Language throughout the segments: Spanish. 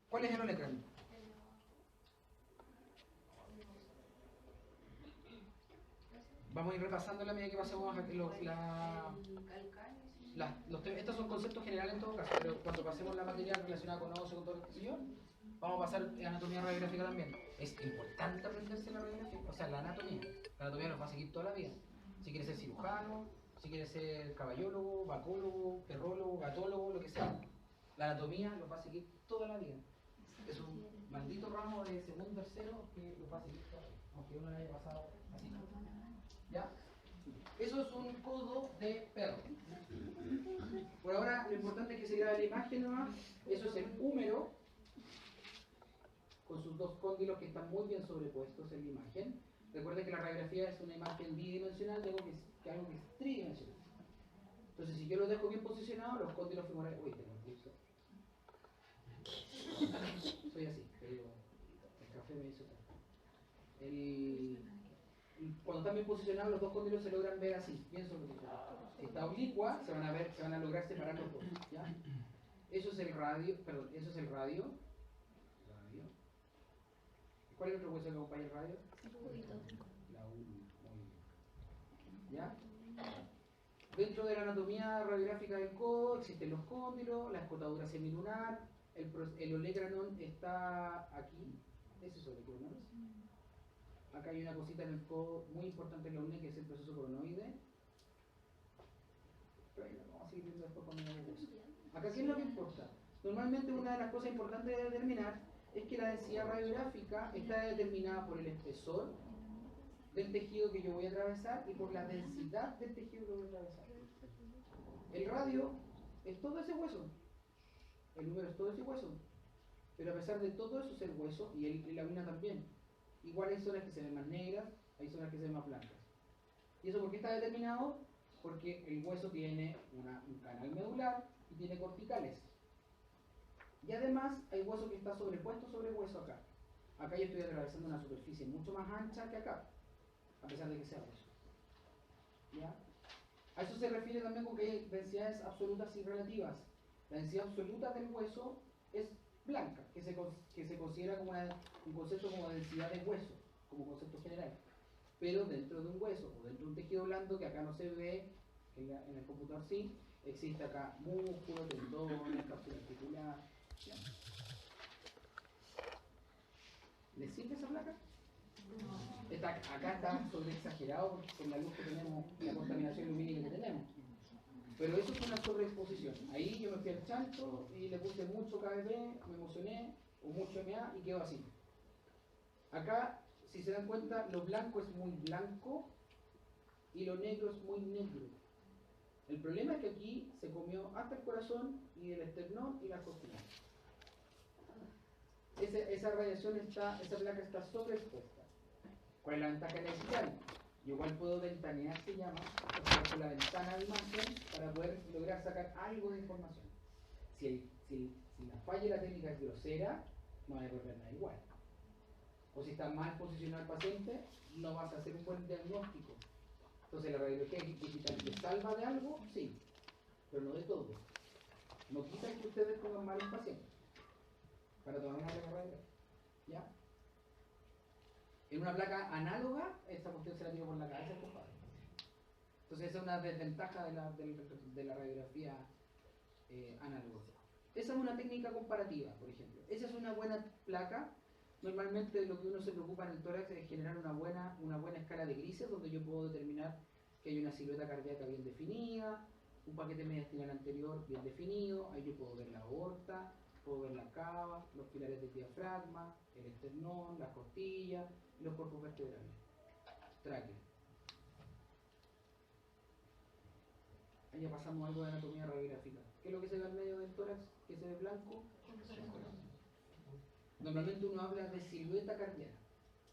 ¿Cuál es el olecrano? Vamos a ir repasando a la medida que pasemos estos son conceptos generales en todo caso, pero cuando pasemos la materia relacionada con óseo, con todo lo que sé yo, vamos a pasar anatomía radiográfica también. Es importante aprenderse la radiografía, o sea, la anatomía. La anatomía nos va a seguir toda la vida. Si quieres ser cirujano, si quieres ser caballólogo, vacólogo, perrólogo, gatólogo, lo que sea. La anatomía los va a seguir toda la vida. Es un maldito ramo de segundo, tercero que los va a seguir toda la vida, aunque uno le haya pasado así. ¿Ya? Eso es un codo de perro. Por ahora lo importante es que se grabe la imagen nomás. Eso es el húmero, con sus dos cóndilos que están muy bien sobrepuestos en la imagen. Recuerden que la radiografía es una imagen bidimensional de algo que es tridimensional. Entonces, si yo los dejo bien posicionados, los cóndilos femorales... Uy, tengo un pulso. Soy así, pero el café me hizo cuando están bien posicionados, los dos cóndilos se logran ver así, bien sobrepuestos. Si está oblicua, se van a lograr separar los dos. ¿Ya? Eso es el radio, perdón, eso es el radio. ¿Cuál es el otro hueso que acompaña el radio? La U. ¿Ya? Dentro de la anatomía radiográfica del codo existen los cóndilos, la escotadura semilunar, el olecranon está aquí. Ese es el olecranon. Acá hay una cosita en el codo muy importante en la UNE que es el proceso coronoide. Pero ahí lo vamos a seguir viendo después cuando veamos eso. Acá, ¿qué es lo que importa? Normalmente una de las cosas importantes de determinar es que la densidad radiográfica está determinada por el espesor del tejido que yo voy a atravesar y por la densidad del tejido que voy a atravesar. El radio es todo ese hueso, el número es todo ese hueso, pero a pesar de todo eso es el hueso y la mina también. Igual hay zonas que se ven más negras, hay zonas que se ven más blancas. ¿Y eso por qué está determinado? Porque el hueso tiene un canal medular y tiene corticales. Y además hay hueso que está sobrepuesto sobre hueso acá. Acá yo estoy atravesando una superficie mucho más ancha que acá, a pesar de que sea hueso. ¿Ya? A eso se refiere también con que hay densidades absolutas y relativas. La densidad absoluta del hueso es blanca, que se considera como un concepto como densidad de hueso, como concepto general. Pero dentro de un hueso o dentro de un tejido blando, que acá no se ve, en el computador sí, existe acá músculo, tendones, cápsula articular. ¿Ya? ¿Les sirve esa placa? No. Acá está sobre exagerado con la luz que tenemos y la contaminación lumínica que tenemos. Pero eso es una sobreexposición. Ahí yo me fui al chancho y le puse mucho KBP, me emocioné, o mucho MA y quedó así. Acá, si se dan cuenta, lo blanco es muy blanco y lo negro es muy negro. El problema es que aquí se comió hasta el corazón y el esternón y las costillas. Esa radiación esa placa está sobreexpuesta. ¿Cuál es la ventaja digital? Yo igual puedo ventanear, se llama, por la ventana de imagen para poder lograr sacar algo de información. Si la falla de la técnica es grosera, no va a devolver nada igual. O si está mal posicionado el paciente, no vas a hacer un buen diagnóstico. Entonces la radiología digital te salva de algo, sí, pero no de todo. No quita que ustedes pongan mal un paciente para tomar una placa radiográfica. ¿Ya? En una placa análoga, esta cuestión se la tiro por la cabeza, compadre. Entonces esa es una desventaja de la radiografía análoga. Esa es una técnica comparativa, por ejemplo. Esa es una buena placa. Normalmente lo que uno se preocupa en el tórax es generar una buena escala de grises, donde yo puedo determinar que hay una silueta cardíaca bien definida, un paquete mediastinal anterior bien definido, ahí yo puedo ver la aorta, puedo ver la cava, los pilares del diafragma, el esternón, las costillas y los cuerpos vertebrales. Tráquea. Ahí ya pasamos algo de anatomía radiográfica. ¿Qué es lo que se ve al medio del tórax? ¿Qué se ve blanco? Normalmente uno habla de silueta cardíaca,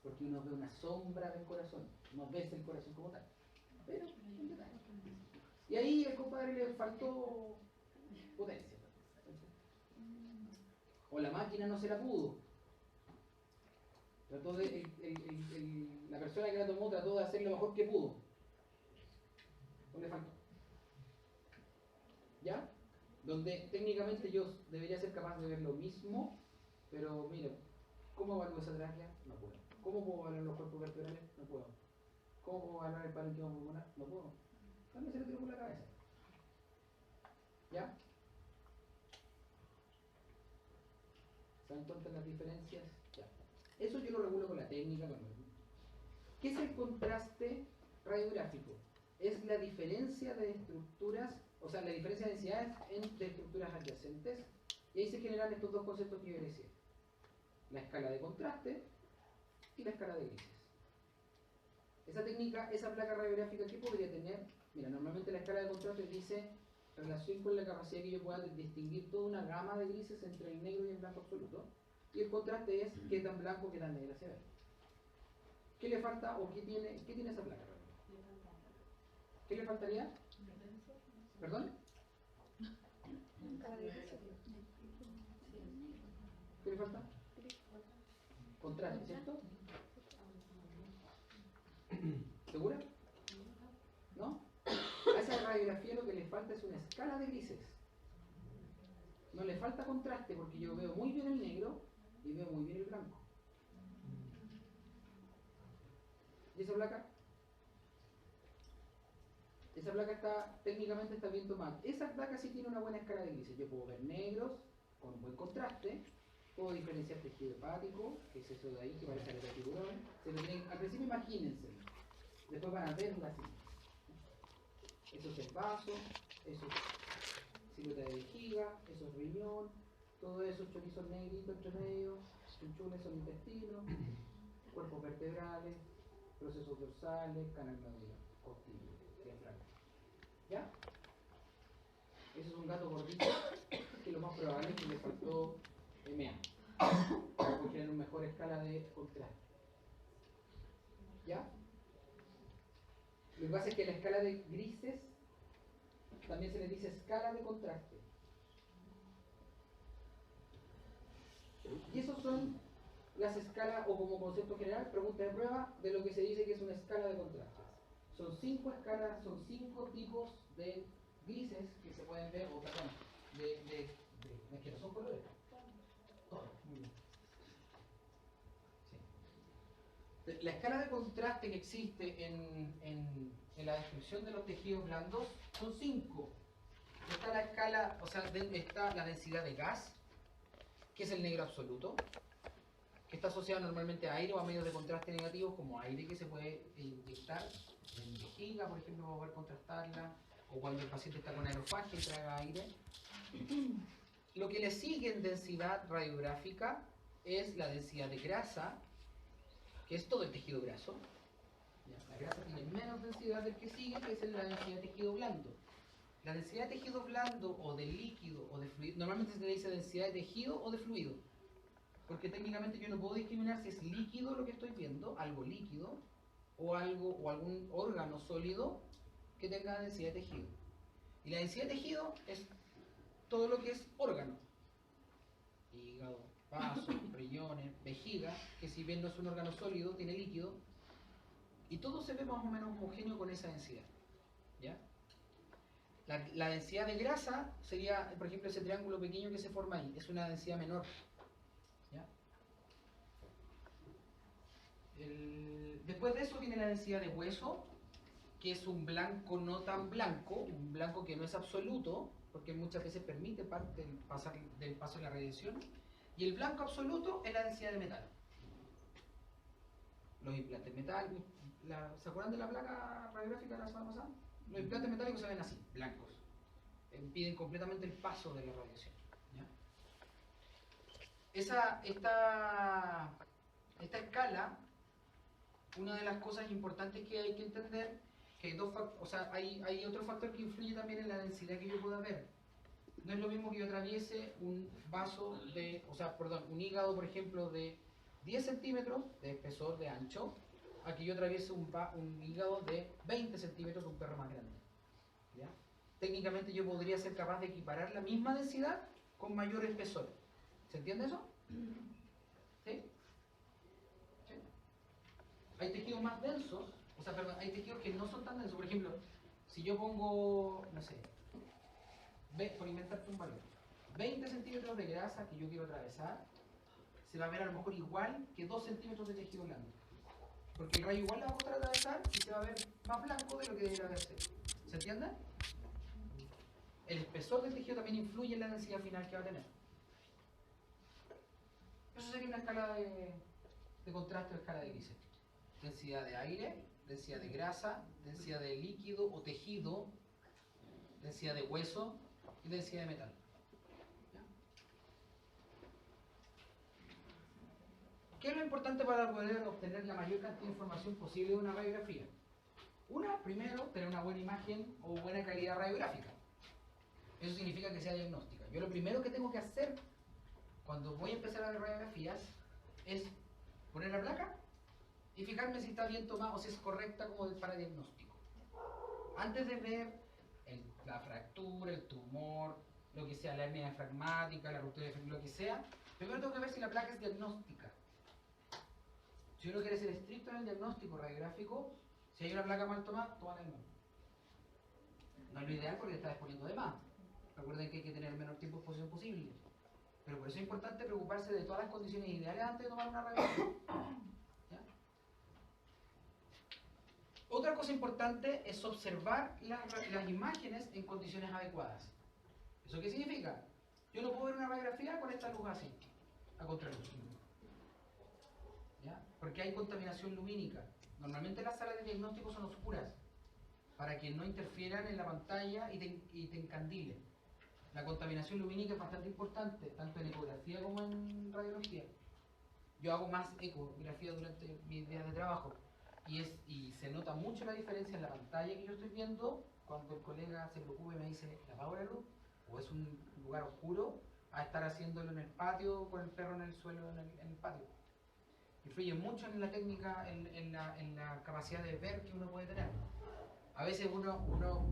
porque uno ve una sombra del corazón, no ves el corazón como tal. Pero, y ahí el compadre le faltó potencia. O la máquina no se la pudo. Trató la persona que la tomó trató de hacer lo mejor que pudo. ¿O le faltó? ¿Ya? Donde técnicamente yo debería ser capaz de ver lo mismo, Pero mira, ¿cómo evalúo esa tráquea? No puedo. ¿Cómo puedo evaluar los cuerpos vertebrales? No puedo. ¿Cómo puedo evaluar el parénquima pulmonar? No puedo. También se le tiró por la cabeza. ¿Ya? ¿Se dan cuenta las diferencias? Ya. Eso yo lo regulo con la técnica. ¿Qué es el contraste radiográfico? Es la diferencia de estructuras, o sea, la diferencia de densidades entre estructuras adyacentes, y ahí se generan estos dos conceptos que yo decía: la escala de contraste y la escala de grises. Esa técnica, esa placa radiográfica, ¿qué podría tener? Mira, normalmente la escala de contraste dice relación con la capacidad que yo pueda distinguir toda una gama de grises entre el negro y el blanco absoluto, y el contraste es qué tan blanco, qué tan negra se ve. ¿Qué le falta o qué tiene esa placa? ¿Qué le faltaría? ¿Perdón? ¿Qué le falta? Contraste, ¿cierto? ¿Segura? ¿No? A esa radiografía lo que le falta es una escala de grises. No le falta contraste porque yo veo muy bien el negro y veo muy bien el blanco. ¿Y esa placa? Esa placa técnicamente está bien tomada. Esa placa sí tiene una buena escala de grises. Yo puedo ver negros con un buen contraste, puedo diferenciar tejido hepático, que es eso de ahí que parece aleta de tiburón. Al principio imagínense, después van a verlo así. Eso es el vaso, eso es silueta de vejiga, eso es riñón, todo eso, chorizos negritos entre medio, chunchunes son intestinos, cuerpos vertebrales, procesos dorsales, canal medular, costilla, diafragma. ¿Ya? Eso es un gato gordito que lo más probable es que le faltó MA para tener una mejor escala de contraste. ¿Ya? Lo que pasa es que la escala de grises también se le dice escala de contraste. Y esos son las escalas, o como concepto general, pregunta de prueba de lo que se dice que es una escala de contrastes. Son 5 escalas, son 5 tipos de grises que se pueden ver, o perdón, es que no son colores. Todos, muy bien. Sí. La escala de contraste que existe en la descripción de los tejidos blandos son 5. Está la escala, o sea, está la densidad de gas, que es el negro absoluto, que está asociado normalmente a aire o a medios de contraste negativos, como aire que se puede inyectar en vejiga, por ejemplo, para poder contrastarla, o cuando el paciente está con aerofagia y traga aire. Lo que le sigue en densidad radiográfica es la densidad de grasa, que es todo el tejido graso. La grasa tiene menos densidad del que sigue, que es la densidad de tejido blando. La densidad de tejido blando o de líquido o de fluido, normalmente se le dice densidad de tejido o de fluido, porque técnicamente yo no puedo discriminar si es líquido lo que estoy viendo, algo líquido, o algún órgano sólido que tenga densidad de tejido. Y la densidad de tejido es todo lo que es órgano: hígado, vaso, riñones, vejiga, que si bien no es un órgano sólido, tiene líquido, y todo se ve más o menos homogéneo con esa densidad. ¿Ya? La densidad de grasa sería, por ejemplo, ese triángulo pequeño que se forma ahí, es una densidad menor. ¿Ya? Después de eso viene la densidad de hueso, que es un blanco no tan blanco, un blanco que no es absoluto, porque muchas veces permite parte del paso de la radiación, y el blanco absoluto es la densidad de metal. Los implantes metálicos, ¿se acuerdan de la placa radiográfica de la semana pasada? Los implantes metálicos se ven así, blancos. Impiden completamente el paso de la radiación. ¿Ya? Esta escala, una de las cosas importantes que hay que entender, que hay otro factor que influye también en la densidad que yo pueda ver. No es lo mismo que yo atraviese un un hígado, por ejemplo, de 10 centímetros de espesor, de ancho, a que yo atraviese un hígado de 20 centímetros de un perro más grande. ¿Ya? Técnicamente yo podría ser capaz de equiparar la misma densidad con mayor espesor. ¿Se entiende eso? ¿Sí? ¿Sí? Hay tejidos más densos, hay tejidos que no son tan densos. Por ejemplo, si yo pongo, no sé, por inventarte un valor, 20 centímetros de grasa que yo quiero atravesar, se va a ver a lo mejor igual que 2 centímetros de tejido blando. Porque el rayo igual la va a costar atravesar y se va a ver más blanco de lo que debería haber sido. ¿Se entiende? El espesor del tejido también influye en la densidad final que va a tener. Eso sería una escala de contraste o escala de Gissel. Densidad de aire, densidad de grasa, densidad de líquido o tejido, densidad de hueso y densidad de metal. ¿Ya? ¿Qué es lo importante para poder obtener la mayor cantidad de información posible de una radiografía? Primero, tener una buena imagen o buena calidad radiográfica. Eso significa que sea diagnóstica. Yo lo primero que tengo que hacer cuando voy a empezar a ver radiografías es poner la placa y fijarme si está bien tomada o si es correcta como para diagnóstico. Antes de ver la fractura, el tumor, lo que sea, la hernia diafragmática, la ruptura de lo que sea, primero tengo que ver si la placa es diagnóstica. Si uno quiere ser estricto en el diagnóstico radiográfico, si hay una placa mal tomada, tómala de nuevo. No es lo ideal porque está exponiendo de más. Recuerden que hay que tener el menor tiempo de exposición posible. Pero por eso es importante preocuparse de todas las condiciones ideales antes de tomar una radiografía. ¿Ya? Otra cosa importante es observar las imágenes en condiciones adecuadas. ¿Eso qué significa? Yo no puedo ver una radiografía con esta luz así, a contraluz. ¿Ya? Porque hay contaminación lumínica. Normalmente las salas de diagnóstico son oscuras, para que no interfieran en la pantalla y te encandilen. La contaminación lumínica es bastante importante, tanto en ecografía como en radiología. Yo hago más ecografía durante mis días de trabajo y se nota mucho la diferencia en la pantalla que yo estoy viendo cuando el colega se preocupa y me dice, ¿le apago la luz? O es un lugar oscuro, a estar haciéndolo en el patio con el perro en el suelo en el patio. Influye mucho en la técnica, en la capacidad de ver que uno puede tener. A veces uno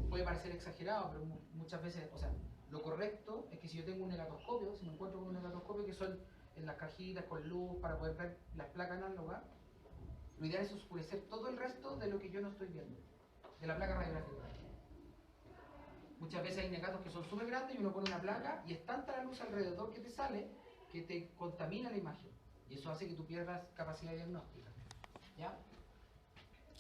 puede parecer exagerado, pero muchas veces, o sea, lo correcto es que si yo tengo un negatoscopio, si me encuentro con un negatoscopio que son en las cajitas con luz para poder ver las placas análogas, lo ideal es oscurecer todo el resto de lo que yo no estoy viendo, de la placa radiográfica. Muchas veces hay negatos que son súper grandes y uno pone una placa y es tanta la luz alrededor que te sale que te contamina la imagen. Y eso hace que tú pierdas capacidad diagnóstica. ¿Ya?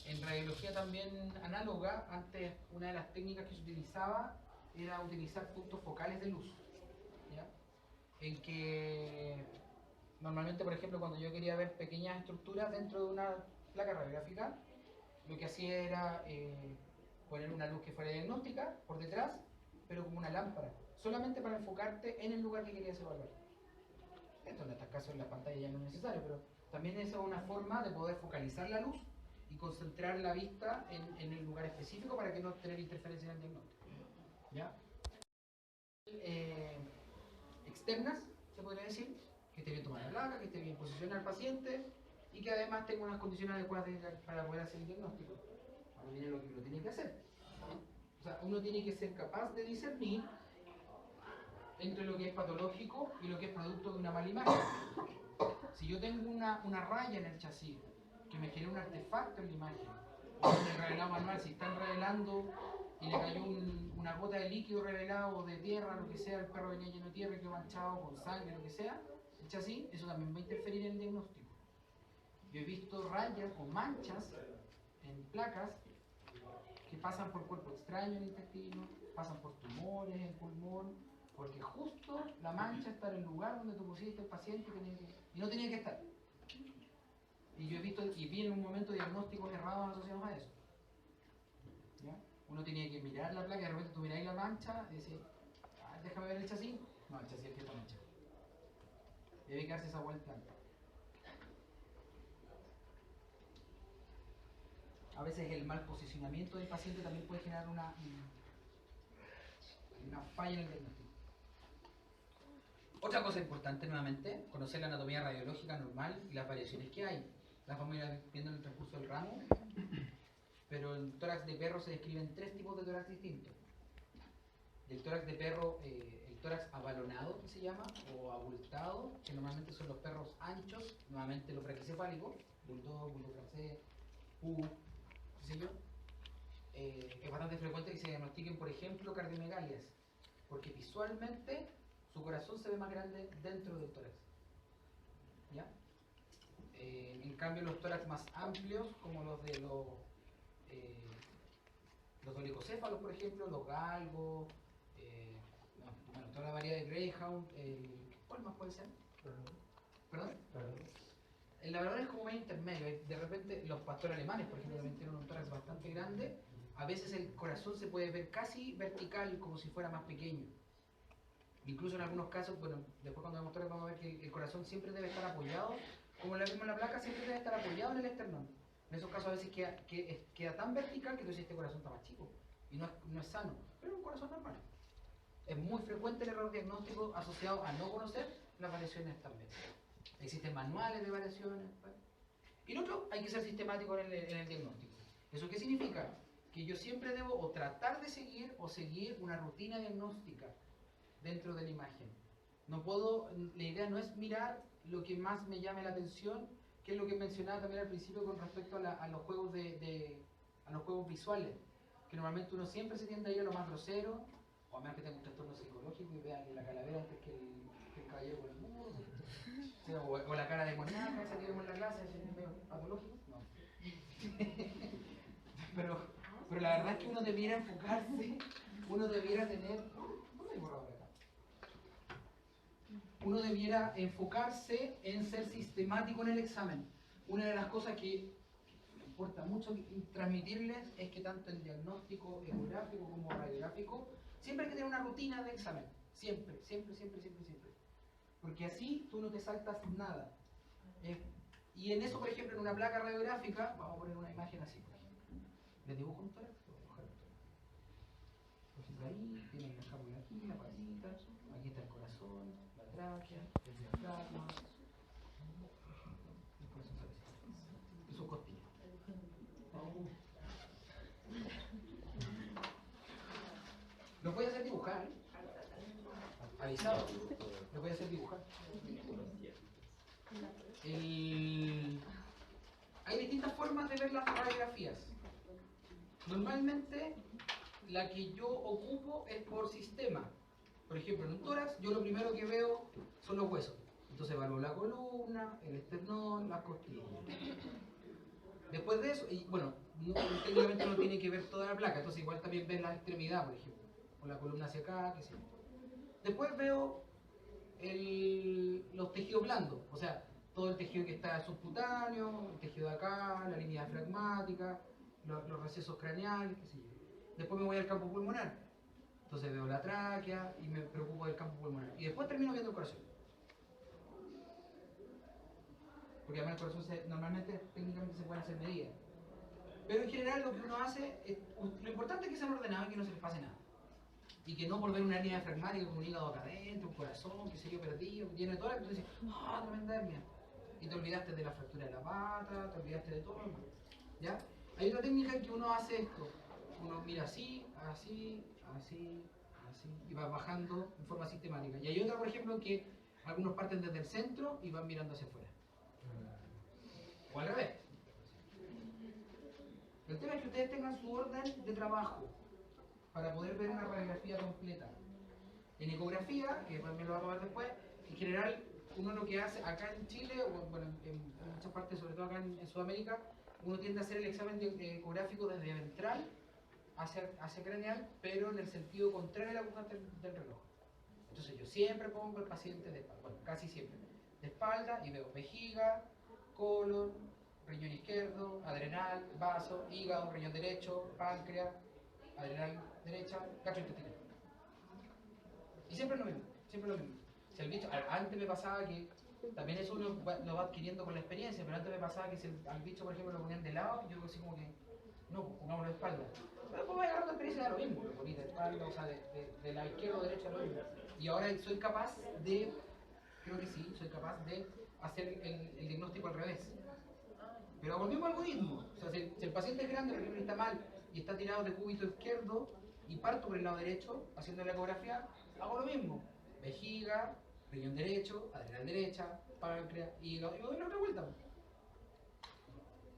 En radiología también análoga, antes una de las técnicas que se utilizaba era utilizar puntos focales de luz. ¿Ya? En que normalmente, por ejemplo, cuando yo quería ver pequeñas estructuras dentro de una placa radiográfica, lo que hacía era poner una luz que fuera diagnóstica por detrás, pero como una lámpara, solamente para enfocarte en el lugar que querías evaluar. Esto en estos casos en la pantalla ya no es necesario, pero también esa es una forma de poder focalizar la luz y concentrar la vista en el lugar específico para que no tener interferencia en el diagnóstico. ¿Ya? Externas, se podría decir, que esté bien tomada la placa, que esté bien posicionada el paciente y que además tenga unas condiciones adecuadas para poder hacer el diagnóstico. Ahora viene lo que uno tiene que hacer. O sea, uno tiene que ser capaz de discernir entre lo que es patológico y lo que es producto de una mala imagen. Si yo tengo una raya en el chasis que me genera un artefacto en la imagen, o en el revelado manual, si están revelando y le cayó una gota de líquido revelado o de tierra, lo que sea, el perro venía lleno de tierra y quedó manchado con sangre, lo que sea, el chasis, eso también va a interferir en el diagnóstico. Yo he visto rayas o manchas en placas que pasan por cuerpo extraño en el intestino, pasan por tumores en el pulmón, porque justo la mancha está en el lugar donde tú pusiste el paciente y no tenía que estar. Y yo he visto y vi en un momento diagnósticos errados asociados a eso. ¿Ya? Uno tenía que mirar la placa y de repente tú miráis la mancha y decís, déjame ver el chasis. No, el chasis es el que está manchado. Y hay que darse esa vuelta. A veces el mal posicionamiento del paciente también puede generar una falla en el diagnóstico. Otra cosa importante nuevamente, conocer la anatomía radiológica normal y las variaciones que hay. Las vamos a ir viendo en el transcurso del ramo, pero en tórax de perro se describen 3 tipos de tórax distintos. El tórax de perro, el tórax abalonado que se llama, o abultado, que normalmente son los perros anchos, nuevamente los braquicefálicos, bulldog, bulldog francés, pug, qué sé yo. Es bastante frecuente que se diagnostiquen, por ejemplo, cardiomegalias, porque visualmente su corazón se ve más grande dentro del tórax. ¿ya? En cambio, los tórax más amplios, como los de los dolicocéfalos, por ejemplo, los galgos, bueno, toda la variedad de Greyhound, ¿cuál más puede ser? ¿Perdón? El labrador es como medio intermedio. De repente, los pastores alemanes, por ejemplo, también tienen un tórax bastante grande. A veces el corazón se puede ver casi vertical, como si fuera más pequeño. Incluso en algunos casos, bueno, después cuando vemos tórax vamos a ver que el corazón siempre debe estar apoyado, como lo vimos en la placa, siempre debe estar apoyado en el esternón. En esos casos a veces queda tan vertical que tú dices, este corazón está más chico y no es sano, pero es un corazón normal. Es muy frecuente el error diagnóstico asociado a no conocer las variaciones también. Existen manuales de variaciones, ¿vale? Y lo otro, hay que ser sistemático en el diagnóstico. ¿Eso qué significa? Que yo siempre debo o tratar de seguir o seguir una rutina diagnóstica dentro de la imagen. No puedo, la idea no es mirar lo que más me llame la atención, que es lo que mencionaba también al principio con respecto a los juegos a los juegos visuales, que normalmente uno siempre se tiende a ir a lo más grosero, o a menos que tenga un trastorno psicológico y vea que la calavera antes que el caballero con el muro, o la cara demoníaca, esa que vemos en la clase, es medio patológico. No. pero la verdad es que uno debiera enfocarse, uno debiera tener... ¿Dónde hay borrador acá? Uno debiera enfocarse en ser sistemático en el examen. Una de las cosas que me importa mucho transmitirles es que tanto el diagnóstico ecográfico como radiográfico siempre hay que tener una rutina de examen. Siempre. Porque así tú no te saltas nada. Y en eso, por ejemplo, en una placa radiográfica, vamos a poner una imagen así, por ejemplo. ¿Les dibujo un tórax? Voy a dibujar un tórax. Por ejemplo, ahí tienen la cápsula aquí, la patita, aquí está el corazón, la tráquea, el diafragma, el corazón sale así, y sus costillas. Lo voy a hacer dibujar, avisado, lo voy a hacer dibujar. Hay distintas formas de ver las radiografías. Normalmente la que yo ocupo es por sistema. Por ejemplo, en un tórax yo lo primero que veo son los huesos. Entonces evalúo la columna, el esternón, las costillas. Después de eso, y bueno, técnicamente no tiene que ver toda la placa, entonces igual también ves la extremidad, por ejemplo, o la columna hacia acá, qué sé yo. Después veo los tejidos blandos, o sea, todo el tejido que está subcutáneo, el tejido de acá, la línea diafragmática, los recesos craneales, qué sé yo. Después me voy al campo pulmonar, entonces veo la tráquea y me preocupo del campo pulmonar. Y después termino viendo el corazón. Porque además el corazón normalmente técnicamente se pueden hacer medidas. Pero en general lo que uno hace, lo importante es que sean ordenados y que no se les pase nada. Y que no por ver una hernia diafragmática con un hígado acá adentro, un corazón, qué sé yo, perdido, que tiene toda la que tú dices, ¡ah, tremenda hernia! Y te olvidaste de la fractura de la pata, te olvidaste de todo, ¿ya? Hay otra técnica en que uno hace esto. Uno mira así, así, así, así, y va bajando en forma sistemática. Y hay otra, por ejemplo, en que algunos parten desde el centro y van mirando hacia afuera. O al revés. El tema es que ustedes tengan su orden de trabajo para poder ver una radiografía completa. En ecografía, que también lo vamos a ver después, en general uno lo que hace acá en Chile, o bueno, en muchas partes, sobre todo acá en Sudamérica, uno tiende a hacer el examen ecográfico desde ventral hacia craneal, pero en el sentido contrario a la aguja del reloj. Entonces yo siempre pongo al paciente de espalda, bueno, casi siempre, de espalda y veo vejiga, colon, riñón izquierdo, adrenal, vaso, hígado, riñón derecho, páncreas, adrenal derecha, gastrointestinal. Y siempre lo mismo, siempre lo mismo. Si el bicho, antes me pasaba que, también eso uno lo va adquiriendo con la experiencia, pero antes me pasaba que si al bicho, por ejemplo, lo ponían de lado, yo así como que, no, pongámoslo de espalda. Pero después voy agarrando experiencia de lo mismo, lo ponía de espalda, o sea, de la izquierda o derecha lo mismo. Y ahora soy capaz de, creo que sí, soy capaz de hacer el diagnóstico al revés. Pero hago el mismo algoritmo. O sea, si el paciente es grande, por ejemplo, está mal y está tirado de cúbito izquierdo y parto por el lado derecho, haciendo la ecografía, hago lo mismo. Vejiga, riñón derecho, adrenal derecha, páncreas, hígado, y doy la otra vuelta.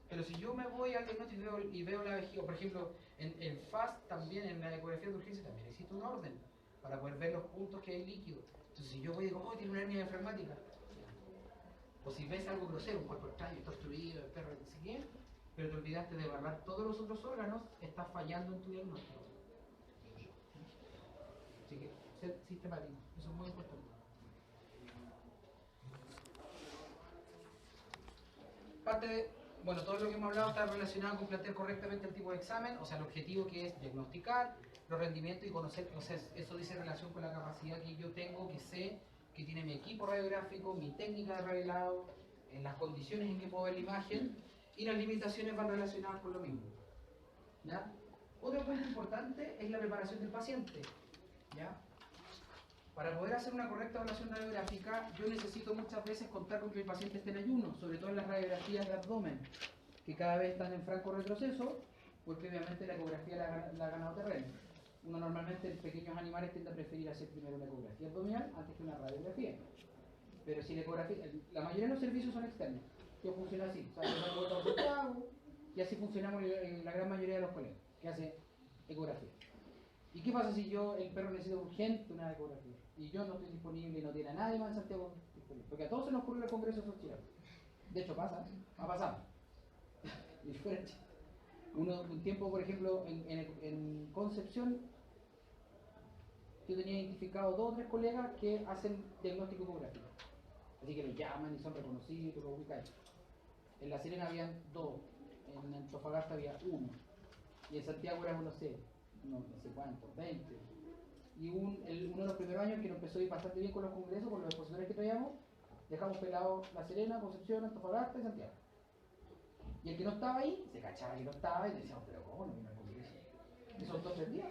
Pero si yo me voy al diagnóstico y veo la vejiga, por ejemplo, en el FAST también, en la ecografía de urgencia, también existe un orden para poder ver los puntos que hay líquidos. Entonces, si yo voy y digo, oh, tiene una hernia diafragmática, O si ves algo grosero, un cuerpo extraño, está obstruido, el perro, no sé qué, pero te olvidaste de evaluar todos los otros órganos, estás fallando en tu diagnóstico. Así que, ser sistemático, eso es muy importante. Parte de, bueno, todo lo que hemos hablado está relacionado con plantear correctamente el tipo de examen, o sea, el objetivo que es diagnosticar los rendimientos y conocer, o sea, eso dice relación con la capacidad que yo tengo, que sé, que tiene mi equipo radiográfico, mi técnica de revelado, en las condiciones en que puedo ver la imagen, y las limitaciones van relacionadas con lo mismo. ¿Ya? Otro punto importante es la preparación del paciente. ¿Ya? Para poder hacer una correcta evaluación radiográfica, yo necesito muchas veces contar con que el paciente esté en ayuno, sobre todo en las radiografías de abdomen, que cada vez están en franco retroceso, porque obviamente la ecografía la ha ganado terreno. Uno normalmente en pequeños animales tiende a preferir hacer primero una ecografía abdominal antes que una radiografía. Pero si la ecografía, la mayoría de los servicios son externos, que funciona así. O sea, yo me vuelvo a Santiago, y así funcionamos en la gran mayoría de los colegas, que hace ecografía. ¿Y qué pasa si el perro necesita urgente una ecografía? Y yo no estoy disponible y no tiene a nadie más en Santiago disponible. Porque a todos se nos ocurre el Congreso Social. De hecho pasa, ha pasado. Un tiempo, por ejemplo, en Concepción, yo tenía identificado 2 o 3 colegas que hacen diagnóstico ecográfico. Así que los llaman y son reconocidos, los ubican. En La Serena habían 2, en Antofagasta había 1, y en Santiago éramos, no sé cuántos, 20. Y uno de los primeros años que nos empezó a ir bastante bien con los congresos, con los expositores que traíamos, dejamos pelado La Serena, Concepción, Antofagasta y Santiago. Y el que no estaba ahí, se cachaba que no estaba y decíamos, pero ¿cómo no vino al congreso? Y son 2 o 3 días.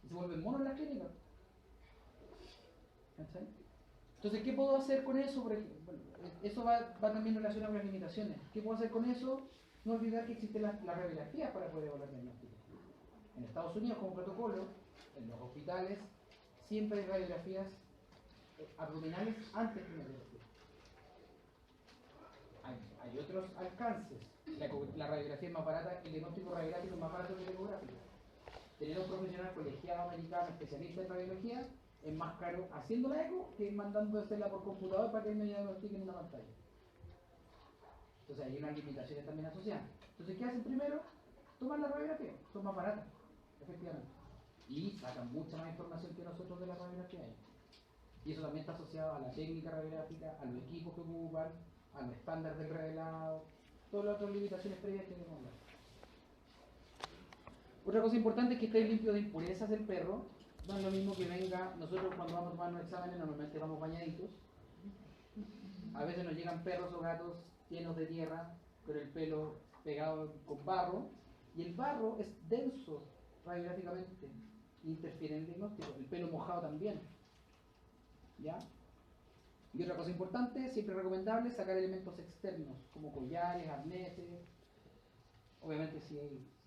Y se vuelven monos en la clínica. ¿Cachai? Entonces, ¿qué puedo hacer con eso? Por ejemplo, bueno, eso va también relacionado con las limitaciones. ¿Qué puedo hacer con eso? No olvidar que existen las radiografías para poder evaluar diagnóstico. En Estados Unidos, como protocolo, en los hospitales, siempre hay radiografías abdominales antes que una radiografía. Hay otros alcances. La radiografía es más barata, el diagnóstico radiográfico es más barato que el ecográfico. Tener un profesional colegiado americano especialista en radiología es más caro haciendo la eco que mandando a hacerla por computador para que me diagnostiquen en una pantalla. Entonces hay unas limitaciones también asociadas. Entonces, ¿qué hacen primero? Toman la radiografía, son más baratas, efectivamente. Y sacan mucha más información que nosotros de la radiografía. Y eso también está asociado a la técnica radiográfica, a los equipos que ocupan, a los estándares del revelado, todas las otras limitaciones previas que tenemos. Otra cosa importante es que esté limpio de impurezas el perro. No es lo mismo que venga, nosotros cuando vamos a tomar los exámenes normalmente vamos bañaditos. A veces nos llegan perros o gatos llenos de tierra, con el pelo pegado con barro, y el barro es denso radiográficamente, interfiere en el diagnóstico, el pelo mojado también. ¿Ya? Y otra cosa importante, siempre recomendable, sacar elementos externos, como collares, arneses. Obviamente si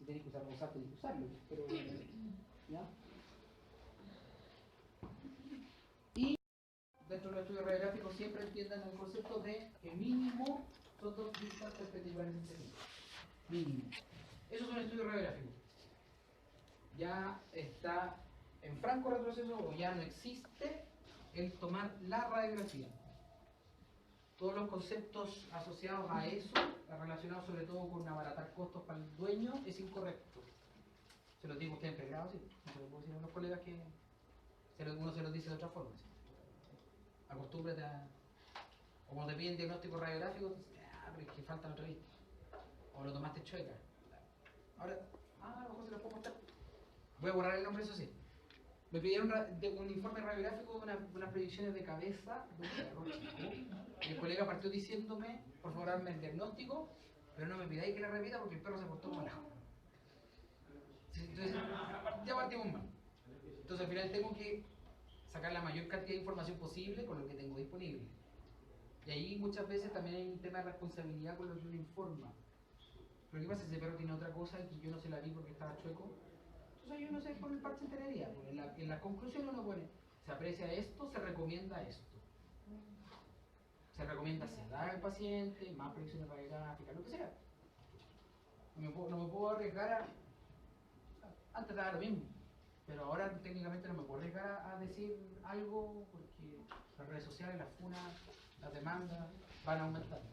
tenéis que usarlo, tenéis que usarlo, pero ¿ya? Y dentro del estudio radiográfico siempre entiendan el concepto de que mínimo son 2 vistas perpendiculares entre sí. Mínimo. Eso es un estudio radiográfico. Ya está en franco retroceso o ya no existe el tomar la radiografía. Todos los conceptos asociados a eso, relacionados sobre todo con abaratar costos para el dueño, es incorrecto. Se los digo a ustedes en pregrado, sí. No se lo puedo decir a unos colegas que uno se los dice de otra forma. ¿Sí? Acostúmbrate a... O cuando te piden diagnóstico radiográfico, te dicen, pero es que falta otra vista. O lo tomaste chueca. Ahora, a lo mejor se los puedo mostrar. Voy a borrar el nombre, eso sí. Me pidieron un informe radiográfico de unas predicciones de cabeza de un perro chico. El colega partió diciéndome, por favor, hazme el diagnóstico, pero no me pidáis que la repita porque el perro se portó mal. Entonces, ya partimos mal. Entonces, al final tengo que sacar la mayor cantidad de información posible con lo que tengo disponible. Y ahí muchas veces también hay un tema de responsabilidad con lo que uno informa. Pero ¿qué pasa si ese perro tiene otra cosa y que yo no se la vi porque estaba chueco? Entonces yo no sé por el parche de tenería. En la conclusión uno pone, se aprecia esto, se recomienda esto. Se recomienda sedar al paciente, más predicciones radiográficas, lo que sea. No me puedo arriesgar a... Antes daba lo mismo, pero ahora técnicamente no me puedo arriesgar a decir algo porque las redes sociales, las funas, las demás demandas van aumentando.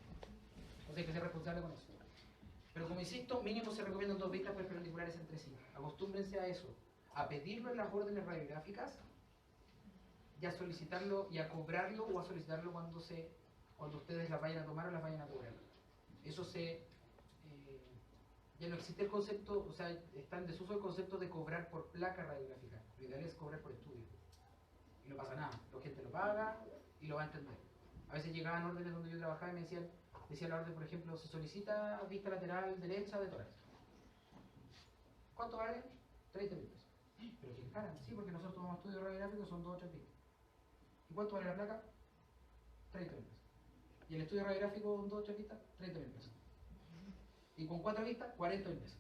Entonces hay que ser responsable con eso. Pero como insisto, mínimo se recomiendan 2 vistas perpendiculares entre sí. Acostúmbrense a eso, a pedirlo en las órdenes radiográficas y a solicitarlo y a cobrarlo o a solicitarlo cuando ustedes las vayan a tomar o las vayan a cobrar. Eso ya no existe el concepto, o sea, está en desuso el concepto de cobrar por placa radiográfica. Lo ideal es cobrar por estudio. Y no pasa nada, la gente lo paga y lo va a entender. A veces llegaban órdenes donde yo trabajaba y me decía la orden, por ejemplo, se solicita vista lateral derecha de tórax. ¿Cuánto vale? 30.000 pesos. Pero qué cara, sí, porque nosotros tomamos estudios radiográficos, son 2 o 3 vistas. ¿Y cuánto vale la placa? 30.000 pesos. Y el estudio radiográfico con 2 o 3 vistas, 30.000 pesos. Y con 4 vistas, 40.000 pesos.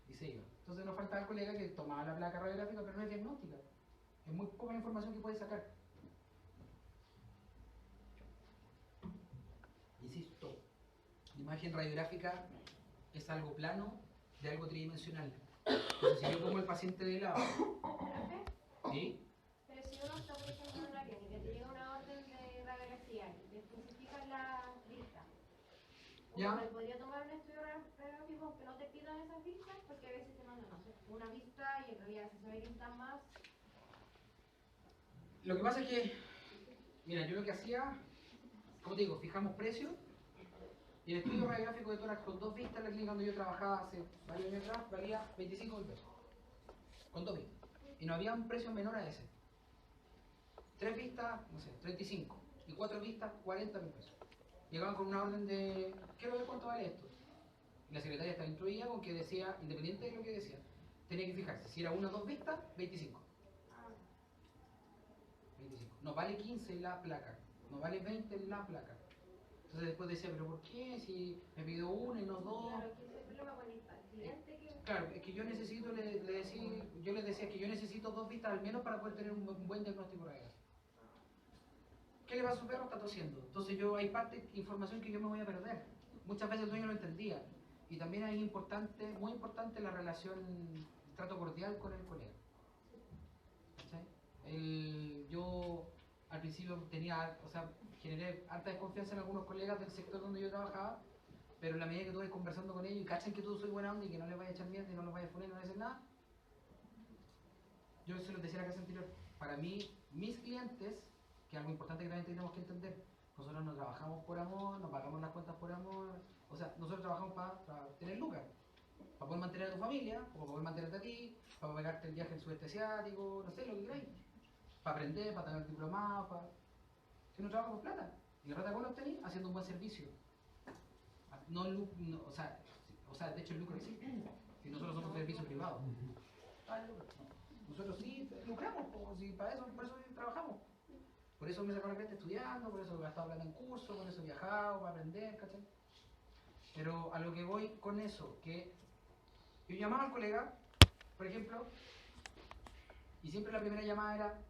Y se iba. Entonces nos faltaba el colega que tomaba la placa radiográfica, pero no es diagnóstica. Es muy poca la información que puede sacar. Insisto, la imagen radiográfica es algo plano de algo tridimensional. Entonces, si yo pongo el paciente de lado, ¿sí? Pero si uno está, por ejemplo, en una clínica y te llega una orden de radiografía y te especifican la vista, ¿ya? ¿me podría tomar un estudio radiográfico aunque no te pidan esas vistas? Porque a veces te mandan, no sé, una vista y en realidad se sabe que están más. Lo que pasa es que, mira, yo lo que hacía, como te digo, fijamos precio. Y el estudio radiográfico de tórax con 2 vistas en la clínica donde yo trabajaba hace varios años atrás valía 25.000 pesos. Con 2 vistas. Y no había un precio menor a ese. 3 vistas, no sé, 35. Y 4 vistas, 40.000 pesos. Llegaban con una orden de, quiero ver cuánto vale esto. Y la secretaria estaba instruida con que decía, independiente de lo que decía, tenía que fijarse. Si era 1 o 2 vistas, 25. 25. No vale 15 la placa. No vale 20 la placa. Entonces después decía, pero ¿por qué? Si me pidió 1 y no 2. Claro, que ese es el problema con el cliente que... Claro, es que yo necesito, yo les decía que yo necesito 2 vistas al menos para poder tener un buen diagnóstico radiográfico. ¿Qué le va a su perro? Está tosiendo. Entonces hay información que yo me voy a perder. Muchas veces el dueño lo entendía. Y también es muy importante la relación, el trato cordial con el colega. ¿Sí? Yo al principio generé alta desconfianza en algunos colegas del sector donde yo trabajaba, pero en la medida que estuve conversando con ellos y cachan que tú soy buena onda y que no les vaya a echar mierda y no los vaya a poner y no les hacer nada, yo se los decía en la clase anterior, para mí, mis clientes, que es algo importante que también tenemos que entender, nosotros no trabajamos por amor, no pagamos las cuentas por amor, o sea, nosotros trabajamos para tener lucas, para poder mantener a tu familia, o para poder mantenerte a ti, para pagarte el viaje en sudeste asiático, no sé, lo que queráis, para aprender, para tener diplomados, si no trabajo por plata. Y rata con lo obtení haciendo un buen servicio. O sea, de hecho el lucro existe. Si nosotros somos un servicio privado. Nosotros sí lucramos, por eso trabajamos. Por eso me saco la cresta estudiando, por eso he gastado plata en cursos, por eso he viajado, para aprender, ¿cachai? Pero a lo que voy con eso, que yo llamaba al colega, por ejemplo, y siempre la primera llamada era: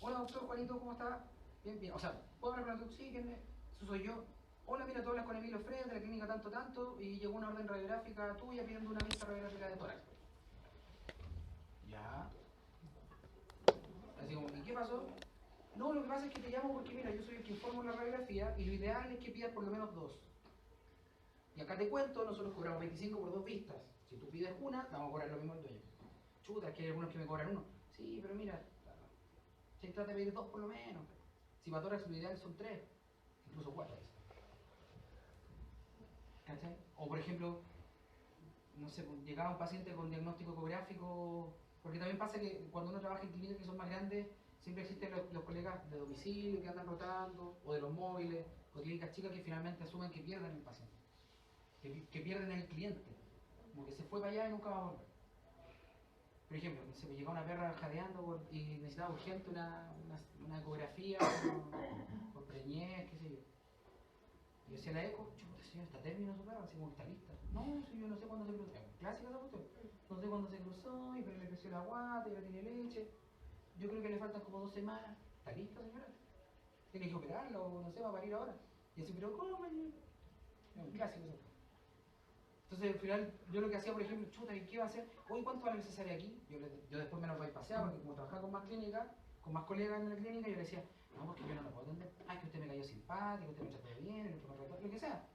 hola doctor Juanito, ¿cómo está? Bien, bien. O sea, ¿puedo hablar con el doctor? Sí, eso soy yo. Hola, mira, tú hablas con Emilio Fred de la clínica tanto, y llegó una orden radiográfica tuya pidiendo una vista radiográfica de tórax. Ya. Así como, ¿y qué pasó? No, lo que pasa es que te llamo porque, mira, yo soy el que informo la radiografía y lo ideal es que pidas por lo menos 2. Y acá te cuento, nosotros cobramos 25 por 2 vistas. Si tú pides una, te vamos a cobrar lo mismo al dueño. Chuta, es que hay algunos que me cobran 1. Sí, pero mira, se trata de pedir 2 por lo menos. Si para tórax lo ideal son 3, incluso 4 veces. ¿Cachai? O por ejemplo, no sé, llegaba un paciente con diagnóstico ecográfico, porque también pasa que cuando uno trabaja en clínicas que son más grandes, siempre existen los colegas de domicilio que andan rotando, o de los móviles, o clínicas chicas que finalmente asumen que pierden el paciente, que pierden el cliente, como que se fue para allá y nunca va a volver. Por ejemplo, se me llegó una perra jadeando y necesitaba urgente una ecografía por preñez, qué sé yo. Y yo decía la eco, chuta, señor, está término su perra, así como está lista. No, si yo no sé cuándo se cruzó. Clásica esa cuestión. No sé cuándo se cruzó, y pero le creció la guata, y ahora tiene leche. Yo creo que le faltan como 2 semanas. ¿Está lista, señora? Tiene que operarlo, o no sé, va a parir ahora. Y así, pero ¿cómo? Es un clásico eso. Entonces al final yo lo que hacía, por ejemplo, chuta, ¿y qué va a hacer? Oye, ¿cuánto vale el cesárea aquí? Yo después me lo voy a pasear porque como trabajaba con más clínicas, con más colegas en la clínica, yo le decía, no, porque yo no lo puedo atender. Ah, es que usted me cayó simpático, usted me trata bien, el otro me trata, lo que sea.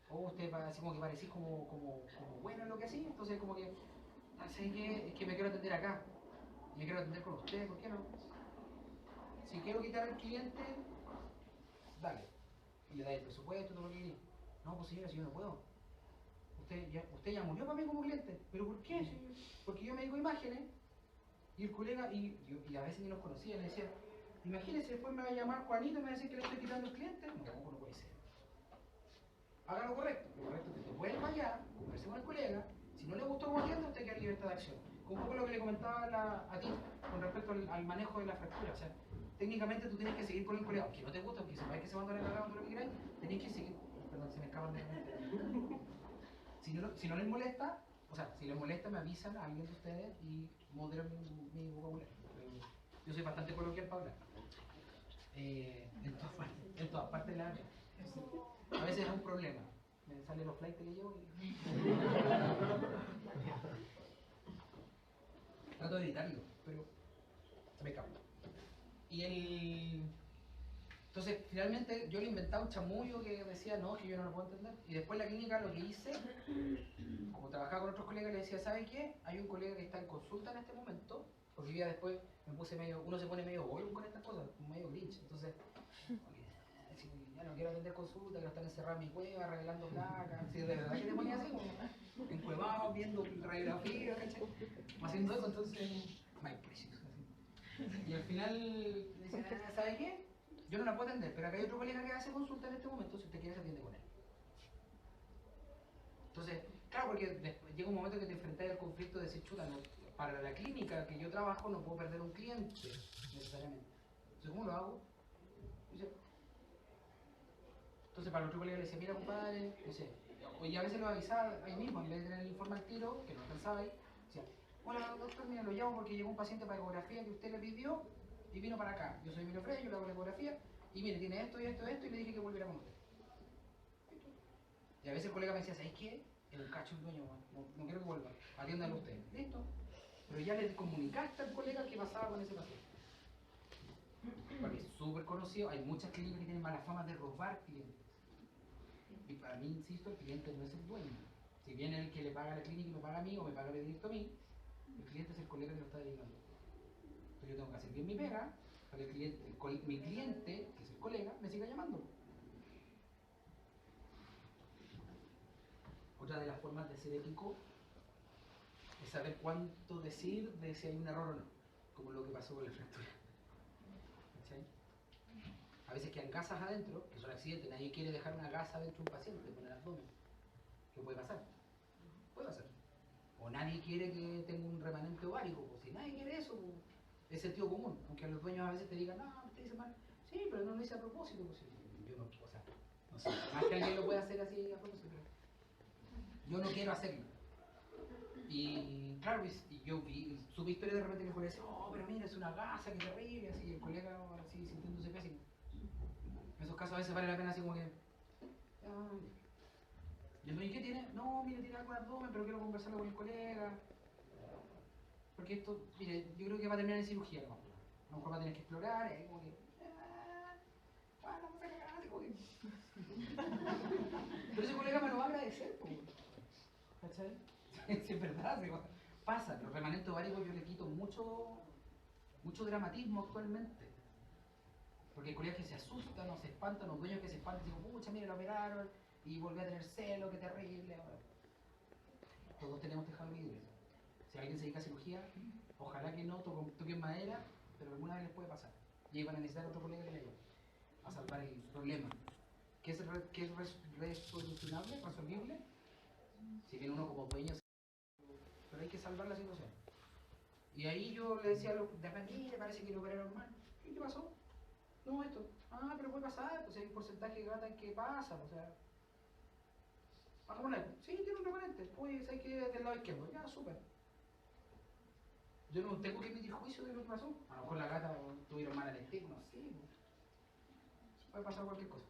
O usted así como que parecís como bueno en lo que hacía, entonces como que, ¿sabes qué? Es que me quiero atender acá, me quiero atender con usted, ¿por qué no? Si quiero quitar al cliente, dale. Y le da el presupuesto, todo lo que quiera. No, pues señora, si yo no puedo. Usted ya murió para mí como cliente. ¿Pero por qué? Porque yo me dedico a imágenes y el colega, y a veces ni los conocía, le decía, imagínese, después me va a llamar Juanito y me va a decir que le estoy quitando el cliente. No, no puede ser. Haga lo correcto. Lo correcto es que te vuelva allá, converse con el colega. Si no le gustó como cliente, usted queda en libertad de acción. Un poco lo que le comentaba a ti con respecto al manejo de la fractura. O sea, técnicamente tú tienes que seguir con el colega. Aunque no te gusta, aunque sepáis que se van a dar la cagada, todo lo que queráis, tenés que seguir. Perdón, se me escapan de la mente. Si no les molesta, o sea, si les molesta me avisan a alguien de ustedes y moderan mi vocabulario. Yo soy bastante coloquial para hablar. En todas partes de la área. A veces es un problema. Me salen los flights que llevo y... Trato de evitarlo, pero se me escapa. Entonces, finalmente, yo le inventaba un chamullo que decía, no, que yo no lo puedo entender. Y después en la clínica lo que hice, como trabajaba con otros colegas, le decía, ¿sabe qué? Hay un colega que está en consulta en este momento, porque ya después me puse medio, uno se pone medio bolón con estas cosas, medio grinch. Entonces, ya no quiero atender consulta, quiero estar encerrado en mi cueva, revelando placas. Si de verdad que te ponía así, como encuevado, viendo radiografía, ¿cachai? Haciendo eso, entonces, my precious. Y al final, decía, ¿sabe qué? Yo no la puedo atender, pero acá hay otro colega que hace consulta en este momento, si usted quiere se atiende con él. Entonces, claro, porque después llega un momento que te enfrentas al conflicto de decir, chuta, no, para la clínica que yo trabajo no puedo perder un cliente, necesariamente. Entonces, ¿cómo lo hago? Entonces, para el otro colega le decía, mira, compadre, y a veces lo avisaba ahí mismo, en vez de tener el informe al tiro, que no alcanzaba ahí, decía, hola, doctor, mira, lo llamo porque llegó un paciente para ecografía que usted le pidió y vino para acá. Yo soy Emilio Frey, yo le hago la ecografía y mire, tiene esto y esto y esto y le dije que volviera con usted. Y a veces el colega me decía, ¿sabes qué? Es un cacho el dueño, no quiero que vuelva, atiéndalo usted. Listo. Pero ya le comunicaste al colega qué pasaba con ese paciente. Porque es súper conocido, hay muchas clínicas que tienen mala fama de robar clientes. Y para mí, insisto, el cliente no es el dueño. Si bien es el que le paga a la clínica y me paga a mí o me paga directo a mí, el cliente es el colega que lo está dedicando. Entonces yo tengo que hacer bien mi pega para que mi cliente, que es el colega, me siga llamando. Otra de las formas de ser ético es saber cuánto decir de si hay un error o no, como lo que pasó con la fractura. ¿Cachai? A veces quedan gasas adentro, que son accidentes, nadie quiere dejar una gasa dentro de un paciente con el abdomen. ¿Qué puede pasar? Puede pasar. O nadie quiere que tenga un remanente ovárico, pues si nadie quiere eso, pues, es sentido común, aunque a los dueños a veces te digan, no, te dice mal, sí, pero no lo hice a propósito, pues yo no, o sea, no sé, más que alguien lo puede hacer así a propósito, pero yo no quiero hacerlo. Y claro, y yo supe historia de repente que el colega decía, oh, pero mira, es una gasa, qué terrible, así, el colega así sintiéndose pésimo. En esos casos a veces vale la pena así como que, y el dueño, ¿qué tiene? No, mire, tiene algo de abdomen, pero quiero conversarlo con el colega. Porque esto, mire, yo creo que va a terminar en cirugía, ¿no? A lo mejor va a tener que explorar, y como que, bueno, no me cagaste, como que... Pero ese colega me lo va a agradecer, pues. ¿Cachai? Si es verdad, pasa. Los remanentes ováricos yo le quito mucho dramatismo actualmente. Porque hay colegas que se asustan o se espantan, los dueños que se espantan y dicen, pucha, mire, lo operaron y volví a tener celo, qué terrible. Todos tenemos tejado de vidrio. Si alguien se dedica a cirugía, ojalá que no toquen madera, pero alguna vez les puede pasar. Y ahí van a necesitar otro colega que le ayude a salvar el problema. ¿Qué es resolucionable, resolvible? Si viene uno como dueño, pero hay que salvar la situación. Y ahí yo le decía a los de repente, le parece que lo operaron mal. ¿Qué pasó? No, esto. Ah, pero puede pasar, pues hay un porcentaje de gata que pasa, o sea. Hagámosle. Sí, tiene un remanente. Oye, ¿sabes qué? Del lado izquierdo. Ya, súper. Yo no tengo que emitir juicio de lo que pasó. A lo mejor la gata tuvieron mala lectura, no sé. Puede pasar cualquier cosa.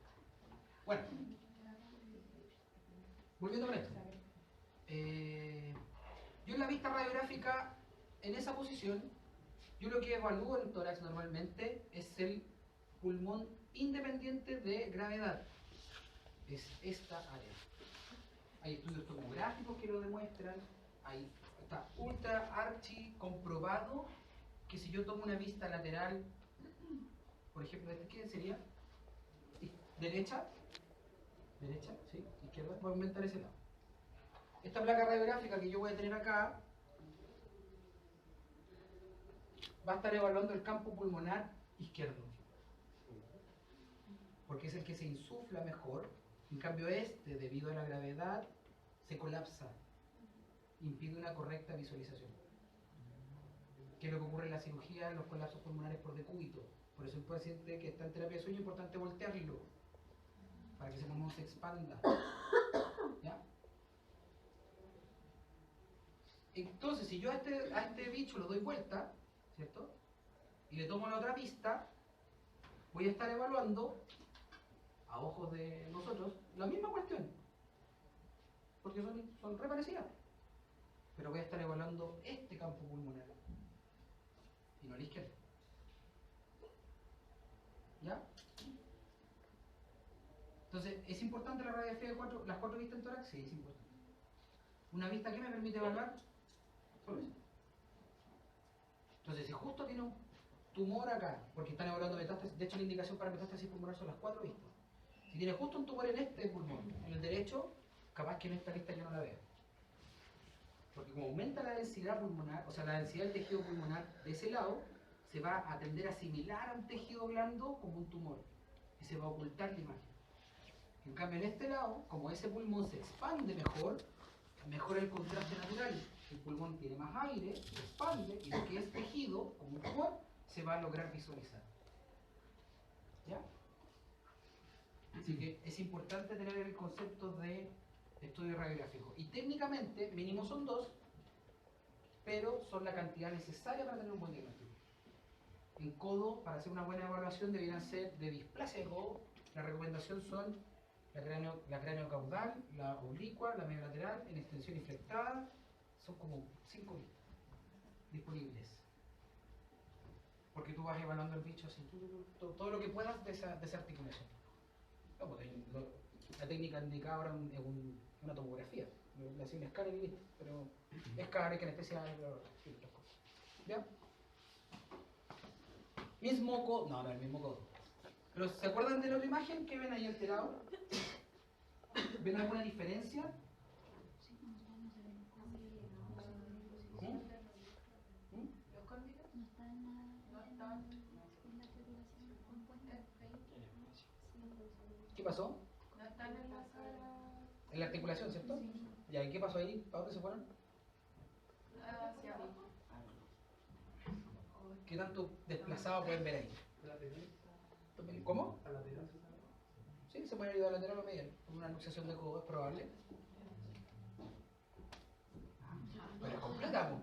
Bueno. Volviendo con esto. Yo en la vista radiográfica, en esa posición, yo lo que evalúo en tórax normalmente es el pulmón independiente de gravedad. Es esta área. Hay estudios tomográficos que lo demuestran. Está ultra archi comprobado que si yo tomo una vista lateral, por ejemplo, ¿qué sería? Derecha, sí, izquierda, voy a aumentar ese lado. Esta placa radiográfica que yo voy a tener acá va a estar evaluando el campo pulmonar izquierdo, porque es el que se insufla mejor. En cambio debido a la gravedad, se colapsa, impide una correcta visualización. ¿Qué es lo que ocurre en la cirugía? Los colapsos pulmonares por decúbito. Por eso el paciente que está en terapia de sueño es importante voltearlo, para que ese pulmón se expanda. ¿Ya? Entonces, si yo a este bicho lo doy vuelta, ¿cierto? Y le tomo la otra vista, voy a estar evaluando, a ojos de nosotros, la misma cuestión. Porque son re parecidas. Pero voy a estar evaluando este campo pulmonar. Y no la izquierda. ¿Ya? Entonces, ¿es importante la radiografía de las 4 vistas en tórax? Sí, es importante. ¿Una vista que me permite evaluar? Solo eso. Entonces, si justo tiene un tumor acá, porque están evaluando metástasis, de hecho la indicación para metástasis pulmonar son las 4 vistas. Si tiene justo un tumor en este pulmón, en el derecho, capaz que en esta lista yo no la veo. Porque como aumenta la densidad pulmonar, o sea, la densidad del tejido pulmonar de ese lado, se va a tender a asimilar a un tejido blando como un tumor. Y se va a ocultar la imagen. En cambio, en este lado, como ese pulmón se expande mejor, mejora el contraste natural. El pulmón tiene más aire, se expande, y lo que es tejido, como un tumor, se va a lograr visualizar. ¿Ya? Así que es importante tener el concepto de estudio radiográfico. Y técnicamente, mínimo son 2, pero son la cantidad necesaria para tener un buen diagnóstico. En codo, para hacer una buena evaluación, deberían ser de displasia de codo. La recomendación son la craneocaudal, la oblicua, la medio lateral, en extensión inflectada. Son como 5 disponibles. Porque tú vas evaluando el bicho así, todo lo que puedas de esa articulación. No, pues, la técnica indicada ahora es una tomografía. Le hacía un escáner y listo. Pero escáner, que anestesia, ¿ya? Mismo codo. No, el mismo codo. Pero ¿se acuerdan de la otra imagen que ven ahí alterado? ¿Ven alguna diferencia? ¿Qué pasó? No están en la sala. En la articulación, ¿cierto? ¿Y ahí qué pasó ahí? ¿Para dónde se fueron? Hacia abajo. ¿Qué tanto desplazado pueden ver ahí? ¿Cómo? Sí, se puede ir de lateral o medial. Una luxación de codo es probable. Pero es completa, ¿no?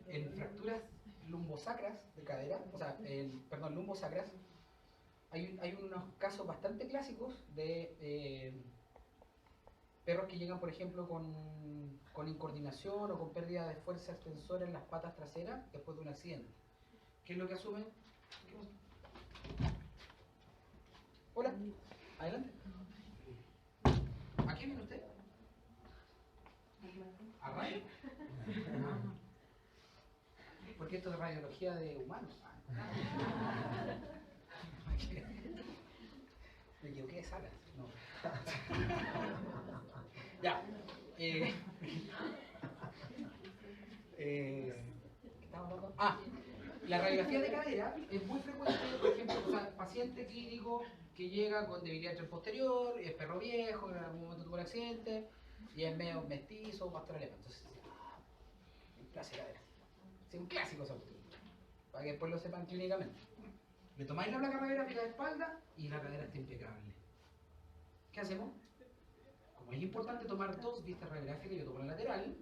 En fracturas lumbosacras de cadera, o sea, lumbosacras, hay unos casos bastante clásicos de perros que llegan, por ejemplo, con incoordinación o con pérdida de fuerza extensora en las patas traseras después de un accidente. ¿Qué es lo que asumen? Hola, adelante. ¿A qué viene usted? ¿A radio? Porque esto es radiología de humanos. Me equivoqué de salas. No. Ya. ¿Qué estamos hablando? La radiografía de cadera es muy frecuente, por ejemplo, o sea, paciente clínico que llega con debilidad tren posterior, es perro viejo, en algún momento tuvo un accidente, y es medio mestizo, pastor alemán. Entonces, clase de cadera. Es un clásico esa cuestión, para que después lo sepan clínicamente. Le tomáis la placa radiográfica de espalda y la cadera está impecable. ¿Qué hacemos? Como es importante tomar 2 vistas radiográficas, yo tomo la lateral.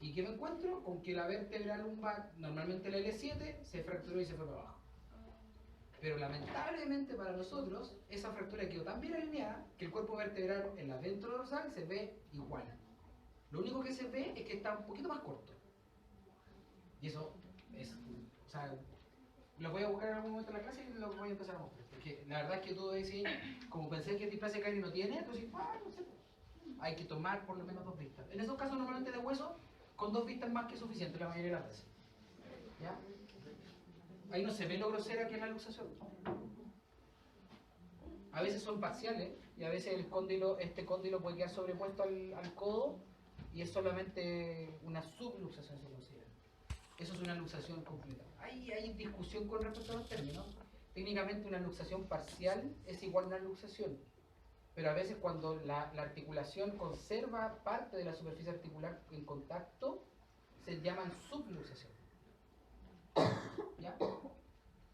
¿Y qué me encuentro? Con que la vértebra lumbar, normalmente la L7, se fracturó y se fue para abajo. Pero lamentablemente para nosotros, esa fractura quedó tan bien alineada que el cuerpo vertebral en la ventrodorsal se ve igual. Lo único que se ve es que está un poquito más corto. Y eso es, o sea, Lo voy a buscar en algún momento en la clase y lo voy a empezar a mostrar. Porque la verdad es que todo ese, como pensé que displasia Kyrie no tiene, entonces, no sé, hay que tomar por lo menos 2 vistas. En esos casos normalmente de hueso, con 2 vistas más que suficiente la mayoría de las veces. ¿Ya? Ahí no se ve lo grosera que es la luxación. A veces son parciales y a veces este cóndilo puede quedar sobrepuesto al codo y es solamente una subluxación, se considera. Eso es una luxación completa. Hay discusión con respecto a los términos. Técnicamente una luxación parcial es igual a una luxación, pero a veces cuando la articulación conserva parte de la superficie articular en contacto, se llaman subluxación. ¿Ya?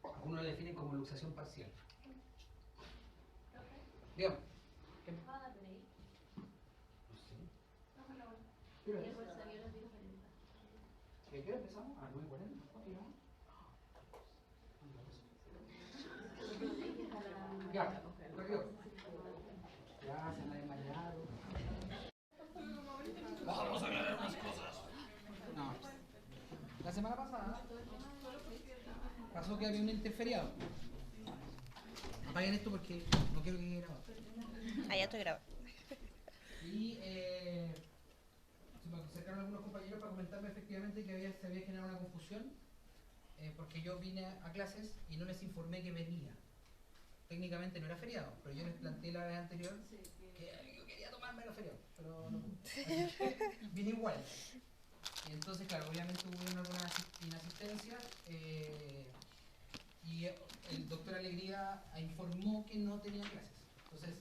Algunos lo definen como luxación parcial. Dígame. ¿Qué? ¿Van a tener? No sé. Y después salió las diferentes. ¿Qué hora empezamos? A 9:40. Ya, perdió. Ya se la desmayaron. Vamos a aclarar unas cosas. No. La semana pasada pasó que había un ente feriado. Apaguen esto porque no quiero que quede grabado. Ah, ya estoy grabando. Y se me acercaron algunos compañeros para comentarme efectivamente que se había generado una confusión porque yo vine a clases y no les informé que venía. Técnicamente no era feriado, pero yo les planteé la vez anterior que yo quería tomarme los feriados, pero no pude. Vine igual. Y entonces, claro, obviamente hubo alguna inasistencia y el doctor Alegría informó que no tenía clases. Entonces,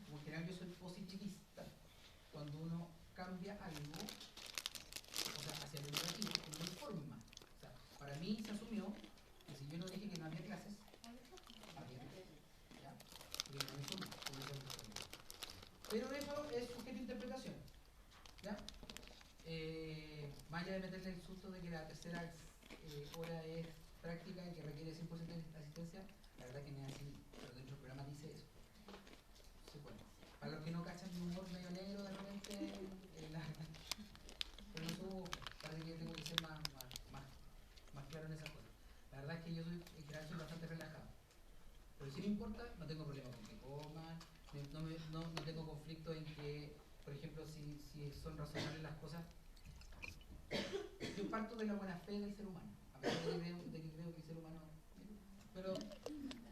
como en general yo soy positivista, cuando uno cambia algo, o sea, hacia lo negativo, uno lo informa. O sea, para mí se asumió que si yo no dije que no había clases, había clases. ¿Ya? Porque no me informó, pero eso es sujeto a interpretación. ¿Ya? Más allá de meterle el susto de que la tercera hora es práctica y que requiere 100% de asistencia, la verdad que no es así, pero dentro del programa dice eso. Sí, bueno. Para los que no cachan mi humor medio negro de repente, pero no parece que yo tengo que ser más claro en esas cosas. La verdad es que yo soy bastante relajado. Pero si no importa, no tengo problema con que coman, no tengo conflicto en que, por ejemplo, si son razonables las cosas. Yo parto de la buena fe del ser humano, a pesar de que creo que el ser humano, pero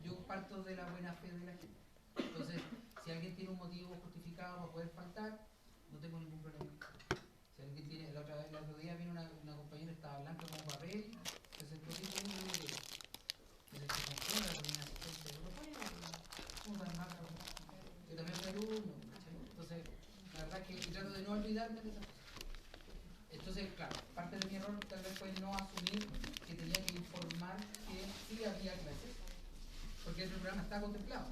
yo parto de la buena fe de la gente. Entonces, si alguien tiene un motivo justificado para poder faltar, no tengo ningún problema. Si alguien tiene, el otro día vino una compañera, estaba blanca como papel, se sentó así con un que se confunde con una asistente europea, yo también soy alumno, ¿cachai? Entonces, la verdad es que trato de no olvidarme de esas cosas. Entonces, claro, parte de mi error tal vez fue no asumir que tenía que informar que sí había clases, porque el programa está contemplado.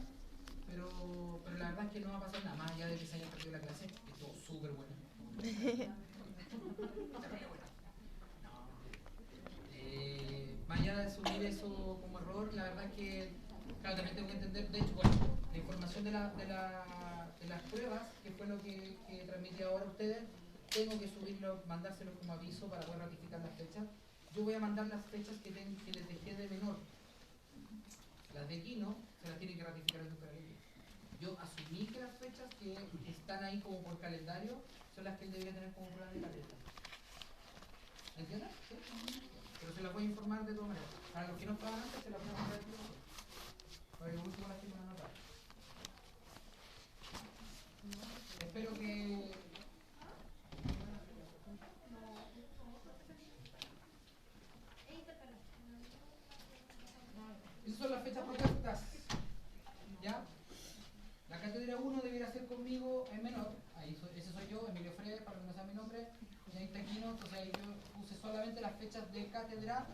Pero la verdad es que no va a pasar nada, más allá de que se haya perdido la clase, que estuvo súper buena. Más allá de asumir eso como error, la verdad es que, claro, también tengo que entender, de hecho, bueno, la información de las pruebas, que fue lo que transmití ahora a ustedes, tengo que subirlo, mandárselos como aviso para poder ratificar las fechas. Yo voy a mandar las fechas que les dejé de menor. Las de Quino se las tiene que ratificar el doctor Alegría. Yo asumí que las fechas que están ahí como por calendario son las que él debería tener como prueba de caleta. ¿Entiendes? ¿Sí? Pero se las voy a informar de todas maneras. Para los que no estaban antes, se las voy a mandar el profesor. Para que último las tengan anotadas. Espero que... Esas son las fechas propuestas. ¿Ya? La cátedra 1 debiera ser conmigo en menor. Ese soy yo, Emilio Freire, para que no sea mi nombre. Y ahí está Quino, entonces ahí yo puse solamente las fechas de cátedra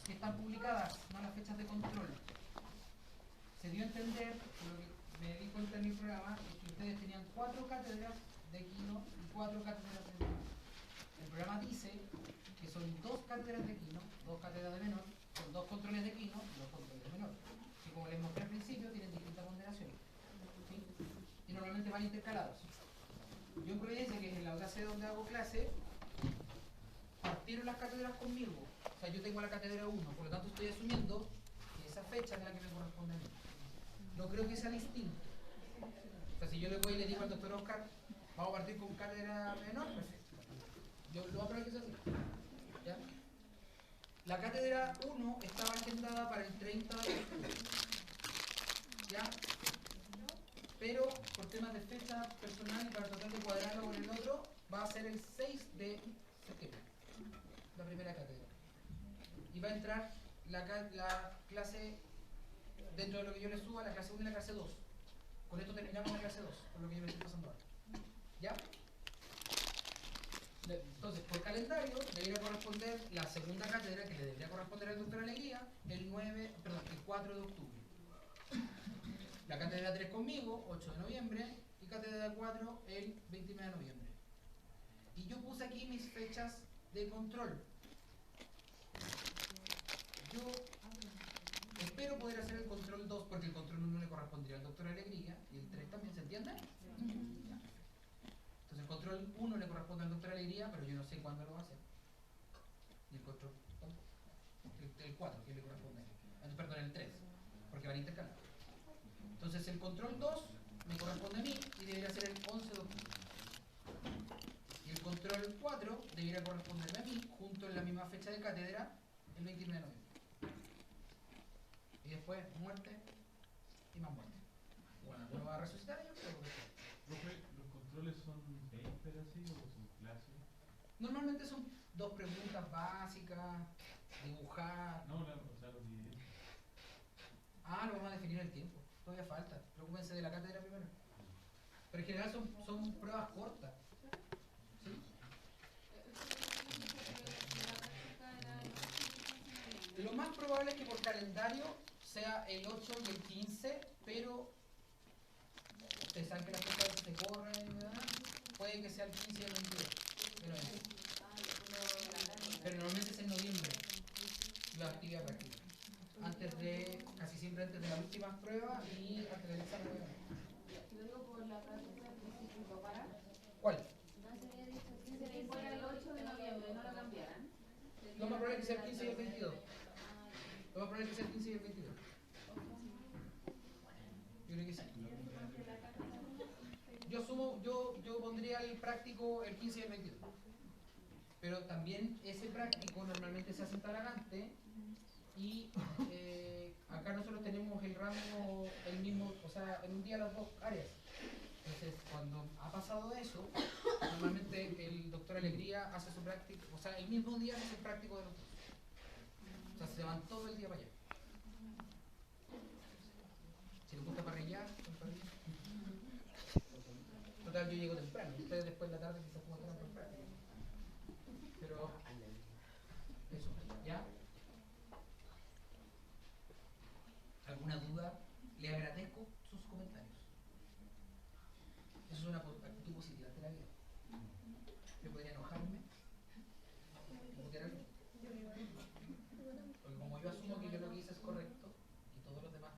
que están publicadas, no las fechas de control. Se dio a entender, por lo que me di cuenta en mi programa, es que ustedes tenían 4 cátedras de Quino y 4 cátedras de menor. El programa dice que son 2 cátedras de Quino, 2 cátedras de menor, son 2 controles de Quino y 2 controles de menor, que como les mostré al principio tienen distintas ponderaciones, ¿sí? Y normalmente van intercalados. Yo en Providencia, que es en la otra sede donde hago clase, partieron las cátedras conmigo, sea, yo tengo la cátedra 1, por lo tanto estoy asumiendo que esa fecha es la que me corresponde a mí. No creo que sea distinto. O sea, si yo le voy y le digo al doctor Oscar, vamos a partir con cátedra menor, perfecto. Yo lo voy a probar que sea así. ¿Ya? La cátedra 1 estaba agendada para el 30 de octubre. ¿Ya? Pero por temas de fecha personal y para tratar de cuadrarlo con el otro, va a ser el 6 de septiembre, la primera cátedra. Y va a entrar la clase, dentro de lo que yo le suba, la clase 1 y la clase 2. Con esto terminamos la clase 2, por lo que yo me estoy pasando ahora. ¿Ya? Entonces, por calendario, debería corresponder la segunda cátedra que le debería corresponder al doctor Alegría el 4 de octubre. La cátedra 3 conmigo, 8 de noviembre, y cátedra 4 el 29 de noviembre. Y yo puse aquí mis fechas de control. Yo espero poder hacer el control 2 porque el control 1 le correspondería al doctor Alegría y el 3 también, ¿se entiende? Entonces el control 1 le corresponde al doctor Alegría, pero yo no sé cuándo lo va a hacer. Y el control tampoco. El 4, que le corresponde. Perdón, el 3, porque van a intercalar. Entonces el control 2 me corresponde a mí y debería ser el 11 de octubre. Y el control 4 debería corresponderme a mí, junto en la misma fecha de cátedra, el 29 de noviembre. Y después muerte y más muerte. Bueno, ¿lo va a resucitar yo? Profe, ¿los controles son paper así o son clases? Normalmente son 2 preguntas básicas, dibujar. No, o sea, los videos. Ah, lo vamos a definir el tiempo. Todavía falta. Preocúpense de la cátedra primero. Pero en general son pruebas cortas. ¿Sí? Lo más probable es que por calendario sea el 8 y el 15, pero ustedes saben que las cosas se corren, ¿verdad? Puede que sea el 15 y el 22. Pero normalmente es en noviembre la actividad práctica. Casi siempre antes de las últimas pruebas y antes del examen. Lo digo por la práctica del instituto para. ¿Cuál? No se había dicho que fuera el 8 de noviembre, no lo cambiaran. Lo más probable es que sea el 15 y el 22. Lo más probable es que sea el 15 y el 22. Yo creo que sí. Yo pondría el práctico el 15 y el 22. Pero también ese práctico normalmente se hace en Talagante y acá nosotros tenemos el rango el mismo, o sea, en un día las 2 áreas. Entonces, cuando ha pasado eso, normalmente el doctor Alegría hace su práctico, o sea, el mismo día hace el práctico de los 2. O sea, se van todo el día para allá. Si les gusta parrillar, pues parrillar. Total, yo llego temprano. Ustedes después de la tarde quizás puedan tener por práctica. Pero, eso, ¿ya? ¿Alguna duda? Le agradezco sus comentarios. Eso es una